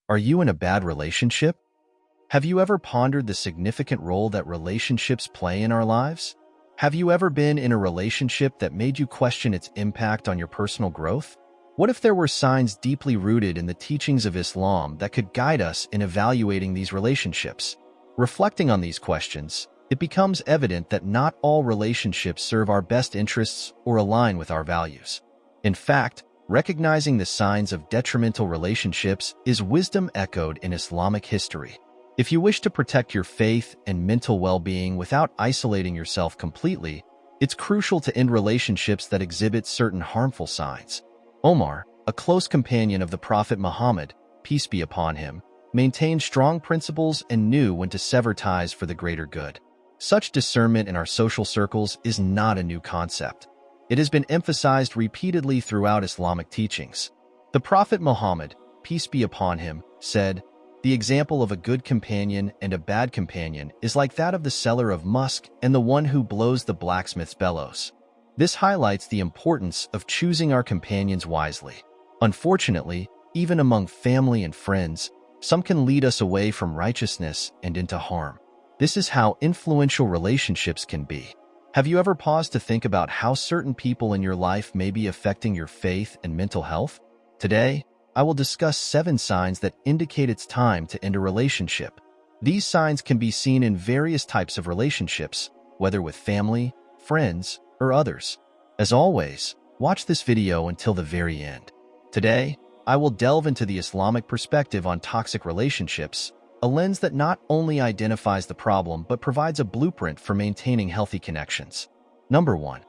Are you in a bad relationship? Have you ever pondered the significant role that relationships play in our lives? Have you ever been in a relationship that made you question its impact on your personal growth? What if there were signs deeply rooted in the teachings of Islam that could guide us in evaluating these relationships? Reflecting on these questions, it becomes evident that not all relationships serve our best interests or align with our values. In fact, recognizing the signs of detrimental relationships is wisdom echoed in Islamic history. If you wish to protect your faith and mental well-being without isolating yourself completely, it's crucial to end relationships that exhibit certain harmful signs. Omar, a close companion of the Prophet Muhammad, peace be upon him, maintained strong principles and knew when to sever ties for the greater good. Such discernment in our social circles is not a new concept. It has been emphasized repeatedly throughout Islamic teachings. The Prophet Muhammad, peace be upon him, said, "The example of a good companion and a bad companion is like that of the seller of musk and the one who blows the blacksmith's bellows." This highlights the importance of choosing our companions wisely. Unfortunately, even among family and friends, some can lead us away from righteousness and into harm. This is how influential relationships can be. Have you ever paused to think about how certain people in your life may be affecting your faith and mental health? Today, I will discuss 7 signs that indicate it's time to end a relationship. These signs can be seen in various types of relationships, whether with family, friends, or others. As always, watch this video until the very end. Today, I will delve into the Islamic perspective on toxic relationships, a lens that not only identifies the problem but provides a blueprint for maintaining healthy connections. Number 1.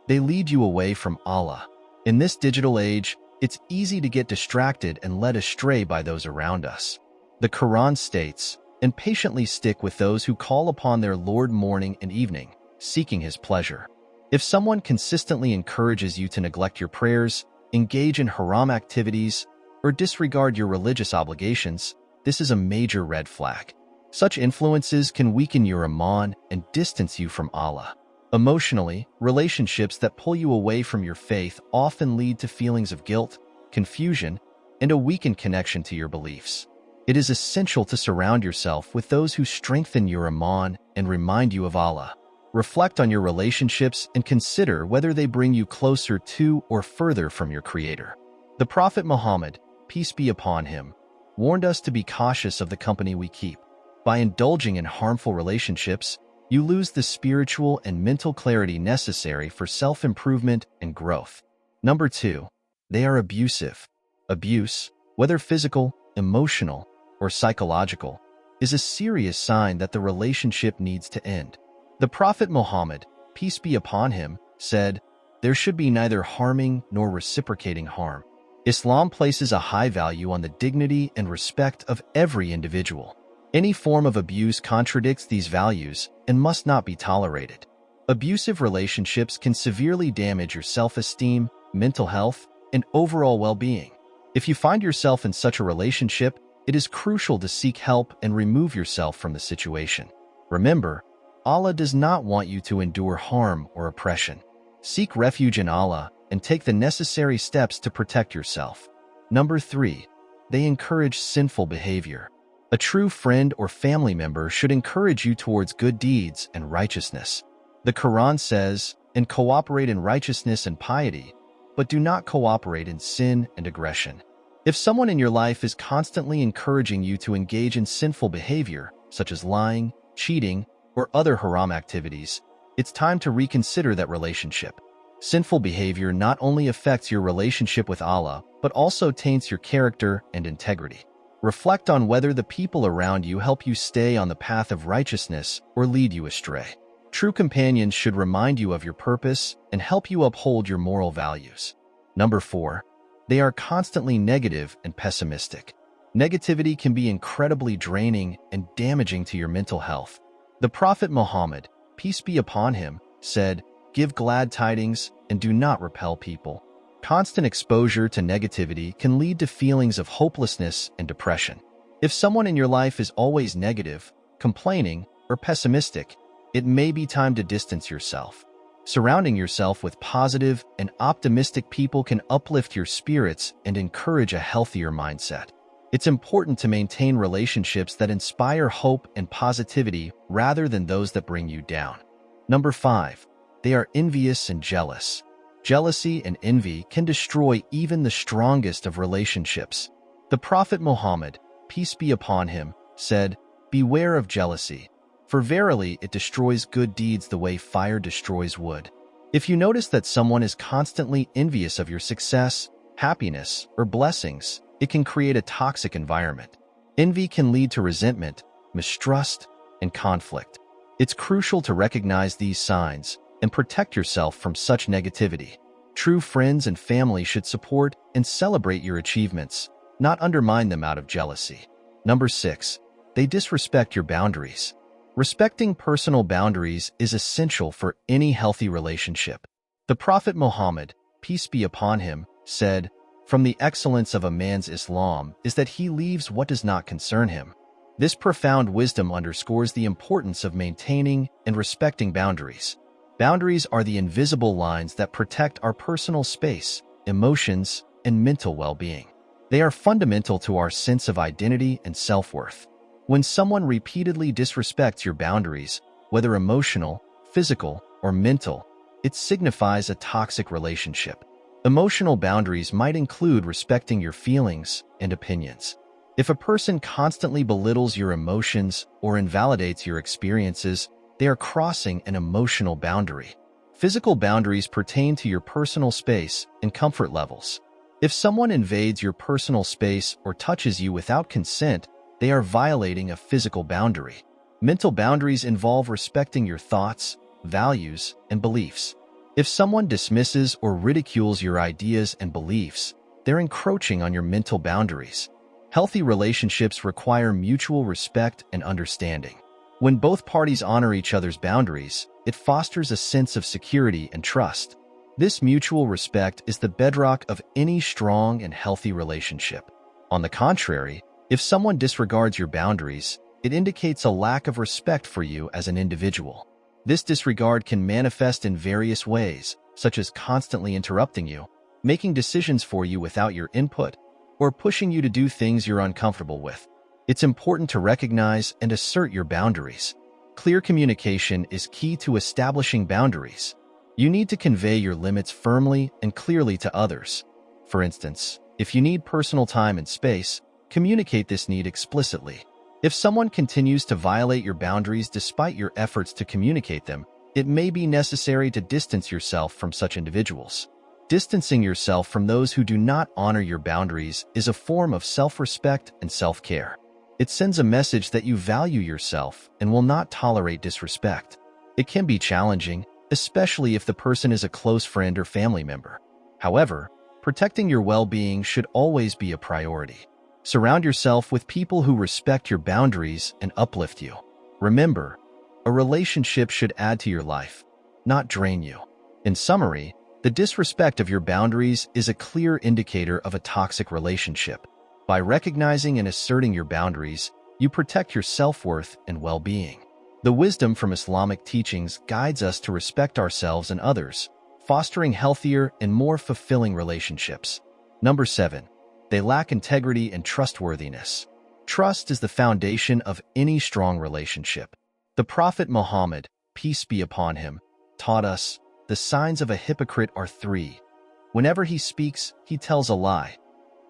They lead you away from Allah. In this digital age, it's easy to get distracted and led astray by those around us. The Quran states, "And patiently stick with those who call upon their Lord morning and evening, seeking His pleasure." If someone consistently encourages you to neglect your prayers, engage in haram activities, or disregard your religious obligations, this is a major red flag. Such influences can weaken your iman and distance you from Allah. Emotionally, relationships that pull you away from your faith often lead to feelings of guilt, confusion, and a weakened connection to your beliefs. It is essential to surround yourself with those who strengthen your iman and remind you of Allah. Reflect on your relationships and consider whether they bring you closer to or further from your Creator. The Prophet Muhammad, peace be upon him, warned us to be cautious of the company we keep. By indulging in harmful relationships, you lose the spiritual and mental clarity necessary for self-improvement and growth. Number 2. They are abusive. Abuse, whether physical, emotional, or psychological, is a serious sign that the relationship needs to end. The Prophet Muhammad, peace be upon him, said, "There should be neither harming nor reciprocating harm." Islam places a high value on the dignity and respect of every individual. Any form of abuse contradicts these values and must not be tolerated. Abusive relationships can severely damage your self-esteem, mental health, and overall well-being. If you find yourself in such a relationship, it is crucial to seek help and remove yourself from the situation. Remember, Allah does not want you to endure harm or oppression. Seek refuge in Allah and take the necessary steps to protect yourself. Number 3. They encourage sinful behavior. A true friend or family member should encourage you towards good deeds and righteousness. The Quran says, "And cooperate in righteousness and piety, but do not cooperate in sin and aggression." If someone in your life is constantly encouraging you to engage in sinful behavior, such as lying, cheating, or other haram activities, it's time to reconsider that relationship. Sinful behavior not only affects your relationship with Allah, but also taints your character and integrity. Reflect on whether the people around you help you stay on the path of righteousness or lead you astray. True companions should remind you of your purpose and help you uphold your moral values. Number 4. They are constantly negative and pessimistic. Negativity can be incredibly draining and damaging to your mental health. The Prophet Muhammad, peace be upon him, said, "Give glad tidings and do not repel people." Constant exposure to negativity can lead to feelings of hopelessness and depression. If someone in your life is always negative, complaining, or pessimistic, it may be time to distance yourself. Surrounding yourself with positive and optimistic people can uplift your spirits and encourage a healthier mindset. It's important to maintain relationships that inspire hope and positivity rather than those that bring you down. Number 5. They are envious and jealous. Jealousy and envy can destroy even the strongest of relationships. The Prophet Muhammad, peace be upon him, said, "Beware of jealousy, for verily it destroys good deeds the way fire destroys wood." If you notice that someone is constantly envious of your success, happiness, or blessings, it can create a toxic environment. Envy can lead to resentment, mistrust, and conflict. It's crucial to recognize these signs and protect yourself from such negativity. True friends and family should support and celebrate your achievements, not undermine them out of jealousy. Number 6. They disrespect your boundaries. Respecting personal boundaries is essential for any healthy relationship. The Prophet Muhammad, peace be upon him, said, "From the excellence of a man's Islam is that he leaves what does not concern him." This profound wisdom underscores the importance of maintaining and respecting boundaries. Boundaries are the invisible lines that protect our personal space, emotions, and mental well-being. They are fundamental to our sense of identity and self-worth. When someone repeatedly disrespects your boundaries, whether emotional, physical, or mental, it signifies a toxic relationship. Emotional boundaries might include respecting your feelings and opinions. If a person constantly belittles your emotions or invalidates your experiences, they are crossing an emotional boundary. Physical boundaries pertain to your personal space and comfort levels. If someone invades your personal space or touches you without consent, they are violating a physical boundary. Mental boundaries involve respecting your thoughts, values, and beliefs. If someone dismisses or ridicules your ideas and beliefs, they're encroaching on your mental boundaries. Healthy relationships require mutual respect and understanding. When both parties honor each other's boundaries, it fosters a sense of security and trust. This mutual respect is the bedrock of any strong and healthy relationship. On the contrary, if someone disregards your boundaries, it indicates a lack of respect for you as an individual. This disregard can manifest in various ways, such as constantly interrupting you, making decisions for you without your input, or pushing you to do things you're uncomfortable with. It's important to recognize and assert your boundaries. Clear communication is key to establishing boundaries. You need to convey your limits firmly and clearly to others. For instance, if you need personal time and space, communicate this need explicitly. If someone continues to violate your boundaries despite your efforts to communicate them, it may be necessary to distance yourself from such individuals. Distancing yourself from those who do not honor your boundaries is a form of self-respect and self-care. It sends a message that you value yourself and will not tolerate disrespect. It can be challenging, especially if the person is a close friend or family member. However, protecting your well-being should always be a priority. Surround yourself with people who respect your boundaries and uplift you. Remember, a relationship should add to your life, not drain you. In summary, the disrespect of your boundaries is a clear indicator of a toxic relationship. By recognizing and asserting your boundaries, you protect your self-worth and well-being. The wisdom from Islamic teachings guides us to respect ourselves and others, fostering healthier and more fulfilling relationships. Number 7. They lack integrity and trustworthiness. Trust is the foundation of any strong relationship. The Prophet Muhammad, peace be upon him, taught us, the signs of a hypocrite are 3. Whenever he speaks, he tells a lie.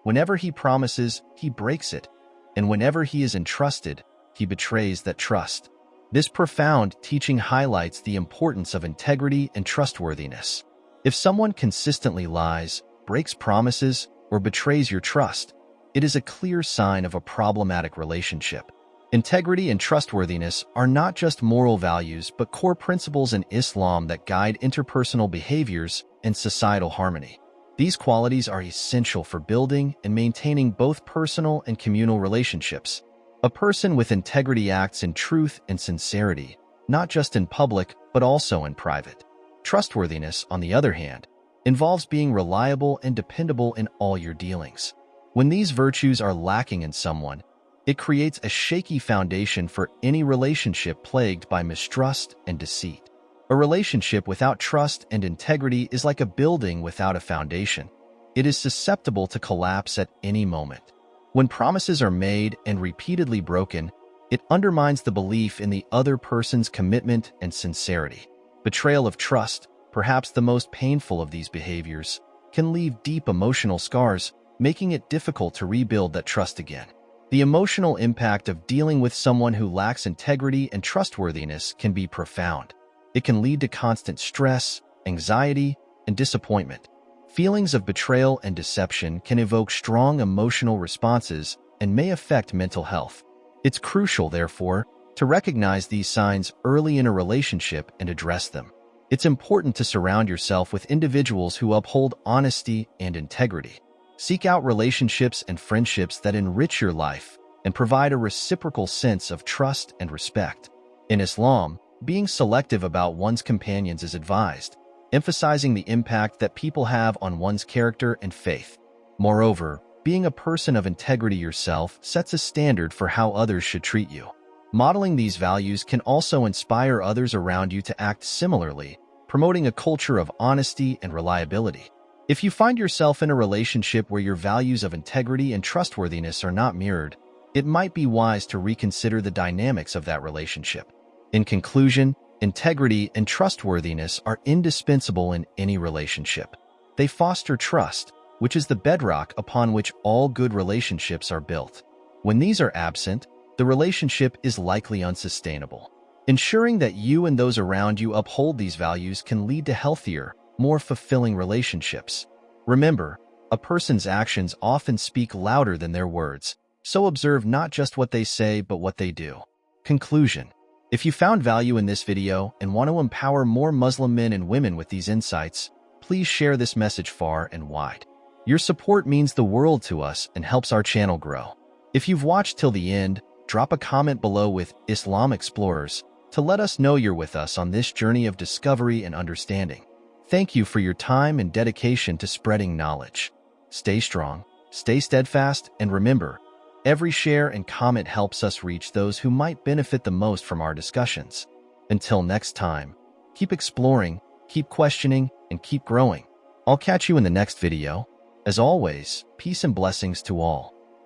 Whenever he promises, he breaks it. And whenever he is entrusted, he betrays that trust. This profound teaching highlights the importance of integrity and trustworthiness. If someone consistently lies, breaks promises, or betrays your trust, it is a clear sign of a problematic relationship. Integrity and trustworthiness are not just moral values but core principles in Islam that guide interpersonal behaviors and societal harmony. These qualities are essential for building and maintaining both personal and communal relationships. A person with integrity acts in truth and sincerity, not just in public but also in private. Trustworthiness, on the other hand, involves being reliable and dependable in all your dealings. When these virtues are lacking in someone, it creates a shaky foundation for any relationship plagued by mistrust and deceit. A relationship without trust and integrity is like a building without a foundation. It is susceptible to collapse at any moment. When promises are made and repeatedly broken, it undermines the belief in the other person's commitment and sincerity. Betrayal of trust, perhaps the most painful of these behaviors, can leave deep emotional scars, making it difficult to rebuild that trust again. The emotional impact of dealing with someone who lacks integrity and trustworthiness can be profound. It can lead to constant stress, anxiety, and disappointment. Feelings of betrayal and deception can evoke strong emotional responses and may affect mental health. It's crucial, therefore, to recognize these signs early in a relationship and address them. It's important to surround yourself with individuals who uphold honesty and integrity. Seek out relationships and friendships that enrich your life and provide a reciprocal sense of trust and respect. In Islam, being selective about one's companions is advised, emphasizing the impact that people have on one's character and faith. Moreover, being a person of integrity yourself sets a standard for how others should treat you. Modeling these values can also inspire others around you to act similarly, promoting a culture of honesty and reliability. If you find yourself in a relationship where your values of integrity and trustworthiness are not mirrored, it might be wise to reconsider the dynamics of that relationship. In conclusion, integrity and trustworthiness are indispensable in any relationship. They foster trust, which is the bedrock upon which all good relationships are built. When these are absent, the relationship is likely unsustainable. Ensuring that you and those around you uphold these values can lead to healthier, more fulfilling relationships. Remember, a person's actions often speak louder than their words, so observe not just what they say but what they do. Conclusion: if you found value in this video and want to empower more Muslim men and women with these insights, please share this message far and wide. Your support means the world to us and helps our channel grow. If you've watched till the end, drop a comment below with Islam Explorers to let us know you're with us on this journey of discovery and understanding. Thank you for your time and dedication to spreading knowledge. Stay strong, stay steadfast, and remember, every share and comment helps us reach those who might benefit the most from our discussions. Until next time, keep exploring, keep questioning, and keep growing. I'll catch you in the next video. As always, peace and blessings to all.